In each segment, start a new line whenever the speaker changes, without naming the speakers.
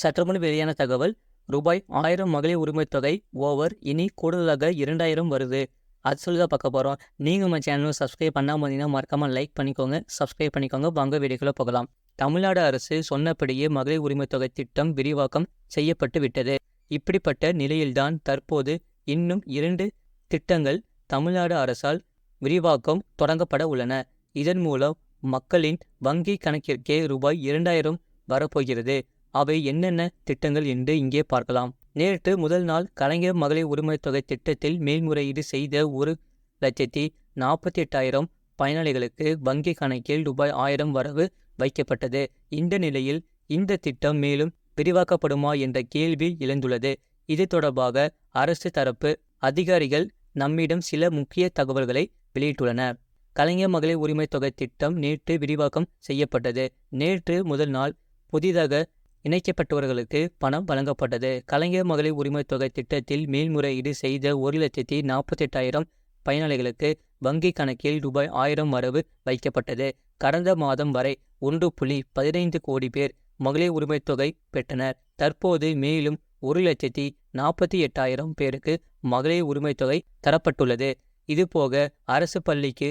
சற்றுமுன் வெளியான தகவல், ரூபாய் 1000 மகளிர் உரிமைத் தொகை ஓவர், இனி கூடுதலாக 2000 வருது. அது சொல்லி தான் பார்க்க போகிறோம். நீங்கள் நம்ம சேனலை சப்ஸ்கிரைப் பண்ணாமல் இருந்தீங்கன்னா மறக்காமல் லைக் பண்ணிக்கோங்க, சப்ஸ்கிரைப் பண்ணிக்கோங்க. வாங்க வீடியோக்குள்ளே போகலாம். தமிழ்நாடு அரசு சொன்னபடியே மகளிர் உரிமைத் தொகை திட்டம் விரிவாக்கம் செய்யப்பட்டு விட்டது. இப்படிப்பட்ட நிலையில்தான் தற்போது இன்னும் 2 திட்டங்கள் தமிழ்நாடு அரசால் விரிவாக்கம் தொடங்கப்பட உள்ளன. இதன் மூலம் மக்களின் வங்கி கணக்கிற்கே ரூபாய் 2000 வரப்போகிறது. அவை என்னென்ன திட்டங்கள் என்று இங்கே பார்க்கலாம். நேற்று முதல் நாள் கலைஞர் மகளிர் உரிமைத் தொகை திட்டத்தில் மேல்முறையீடு செய்த 1,48,000 பயனாளிகளுக்கு வங்கி கணக்கில் ரூபாய் 1000 வரவு வைக்கப்பட்டது. இந்த நிலையில் இந்த திட்டம் மேலும் விரிவாக்கப்படுமா என்ற கேள்வி எழுந்துள்ளது. இது தொடர்பாக அரசு தரப்பு அதிகாரிகள் நம்மிடம் சில முக்கிய தகவல்களை வெளியிட்டுள்ளனர். கலைஞர் மகளிர் உரிமைத் தொகை திட்டம் நேற்று விரிவாக்கம் செய்யப்பட்டது. நேற்று முதல் நாள் புதிதாக இணைக்கப்பட்டவர்களுக்கு பணம் வழங்கப்பட்டது. கலைஞர் மகளிர் உரிமைத் தொகை திட்டத்தில் மேல்முறையீடு செய்த 1,48,000 பயனாளிகளுக்கு வங்கி கணக்கில் ரூபாய் 1000 வரவு வைக்கப்பட்டது. கடந்த மாதம் வரை 1.15 கோடி பேர் மகளிர் உரிமைத் தொகை பெற்றனர். தற்போது மேலும் 1,48,000 பேருக்கு மகளிர் உரிமைத் தொகை தரப்பட்டுள்ளது. இதுபோக அரசு பள்ளிக்கு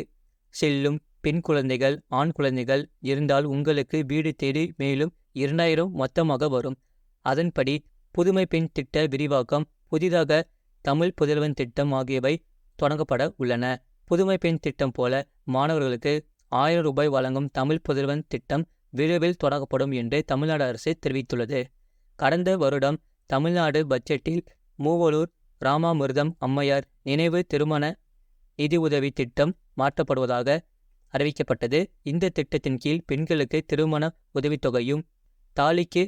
செல்லும் பெண் குழந்தைகள், ஆண் குழந்தைகள் இருந்தால் உங்களுக்கு வீடு தேடி மேலும் 2000 மொத்தமாக வரும். அதன்படி புதுமை பெண் திட்ட விரிவாக்கம், புதிதாக தமிழ் புதல்வன் திட்டம் ஆகியவை தொடங்கப்பட உள்ளன. புதுமை பெண் திட்டம் போல மாணவர்களுக்கு 1000 ரூபாய் வழங்கும் தமிழ் புதல்வன் திட்டம் விரைவில் தொடங்கப்படும் என்று தமிழ்நாடு அரசு தெரிவித்துள்ளது. கடந்த வருடம் தமிழ்நாடு பட்ஜெட்டில் மூவலூர் ராமாமிர்தம் அம்மையார் நினைவு திருமண நிதியுதவி திட்டம் மாற்றப்படுவதாக அறிவிக்கப்பட்டது. இந்த திட்டத்தின் கீழ் பெண்களுக்கு திருமண உதவித்தொகையும் தாலிக்கு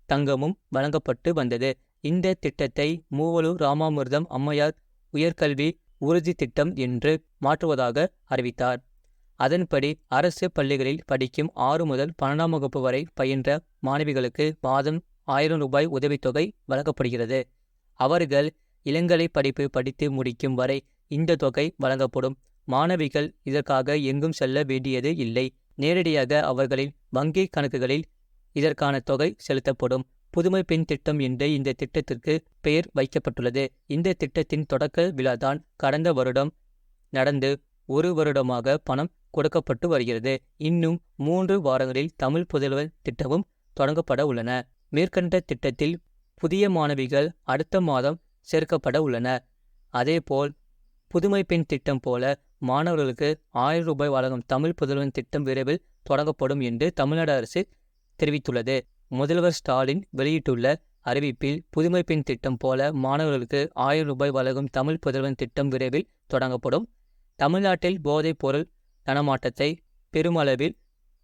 தங்கமும் வழங்கப்பட்டு வந்தது. இந்த திட்டத்தை மூவலூர் ராமாமிர்தம் அம்மையார் உயர்கல்வி உறுதி திட்டம் என்று மாற்றுவதாக அறிவித்தார். அதன்படி அரசு பள்ளிகளில் படிக்கும் 6 முதல் 12ஆம் வகுப்பு வரை பயின்ற மாணவிகளுக்கு மாதம் 1000 ரூபாய் உதவித்தொகை வழங்கப்படுகிறது. அவர்கள் இளங்கலை படிப்பு படித்து முடிக்கும் வரை இந்த தொகை வழங்கப்படும். மாணவிகள் இதற்காக எங்கும் செல்ல வேண்டியது இல்லை. நேரடியாக அவர்களின் வங்கி கணக்குகளில் இதற்கான தொகை செலுத்தப்படும். புதுமை பெண் திட்டம் என்று இந்த திட்டத்திற்கு பெயர் வைக்கப்பட்டுள்ளது. இந்த திட்டத்தின் தொடக்க விழாதான் கடந்த வருடம் நடந்து 1 வருடமாக பணம் கொடுக்கப்பட்டு வருகிறது. இன்னும் 3 வாரங்களில் தமிழ் புதல்வன் திட்டமும் தொடங்கப்பட உள்ளன. மேற்கண்ட திட்டத்தில் புதிய மாணவிகள் அடுத்த மாதம் சேர்க்கப்பட உள்ளனர். அதேபோல் புதுமை பெண் திட்டம் போல மாணவர்களுக்கு 1000 ரூபாய் வழங்கும் தமிழ் புதல்வன் திட்டம் விரைவில் தொடங்கப்படும் என்று தமிழ்நாடு அரசு தெரிவித்துள்ளது. முதல்வர் ஸ்டாலின் வெளியிட்டுள்ள அறிவிப்பில் புதுமை பெண் திட்டம் போல மாணவர்களுக்கு 1000 ரூபாய் வழங்கும் தமிழ் புதல்வன் திட்டம் விரைவில் தொடங்கப்படும். தமிழ்நாட்டில் போதைப் பொருள் நடமாட்டத்தை பெருமளவில்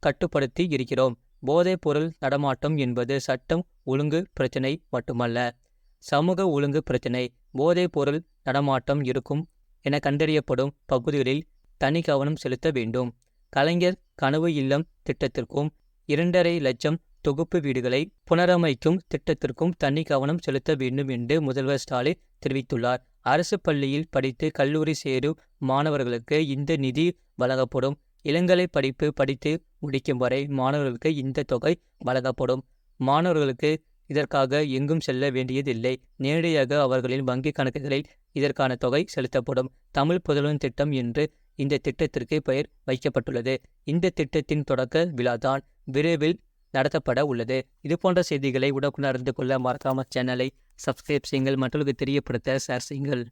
கட்டுப்படுத்தி இருக்கிறோம். போதைப் பொருள் நடமாட்டம் என்பது சட்டம் ஒழுங்கு பிரச்சினை மட்டுமல்ல, சமூக ஒழுங்கு பிரச்சினை. போதைப் பொருள் நடமாட்டம் இருக்கும் என கண்டறியப்படும் பகுதிகளில் தனி கவனம் செலுத்த வேண்டும். கலைஞர் கனவு இல்லம் திட்டத்திற்கும் 2.5 லட்சம் தொகுப்பு வீடுகளை புனரமைக்கும் திட்டத்திற்கும் தனி கவனம் செலுத்த வேண்டும் என்று முதல்வர் ஸ்டாலின் தெரிவித்துள்ளார். அரசு பள்ளியில் படித்து கல்லூரி சேரும் மாணவர்களுக்கு இந்த நிதி வழங்கப்படும். இளங்கலை படிப்பு படித்து முடிக்கும் வரை மாணவர்களுக்கு இந்த தொகை வழங்கப்படும். மாணவர்களுக்கு இதற்காக எங்கும் செல்ல வேண்டியதில்லை. நேரடியாக அவர்களின் வங்கி கணக்குகளில் இதற்கான தொகை செலுத்தப்படும். தமிழ் புதல்வன் திட்டம் என்று இந்த திட்டத்திற்கு பெயர் வைக்கப்பட்டுள்ளது. இந்த திட்டத்தின் தொடக்க விழாதான் விரைவில் நடத்தப்பட உள்ளது. இதுபோன்ற செய்திகளை உடனுக்குடன் அறிந்து கொள்ள மறக்காம சேனலை சப்ஸ்கிரைப் செய்யுங்கள், மற்றவர்களுக்கு தெரியப்படுத்த ஷேர் செய்யுங்கள்.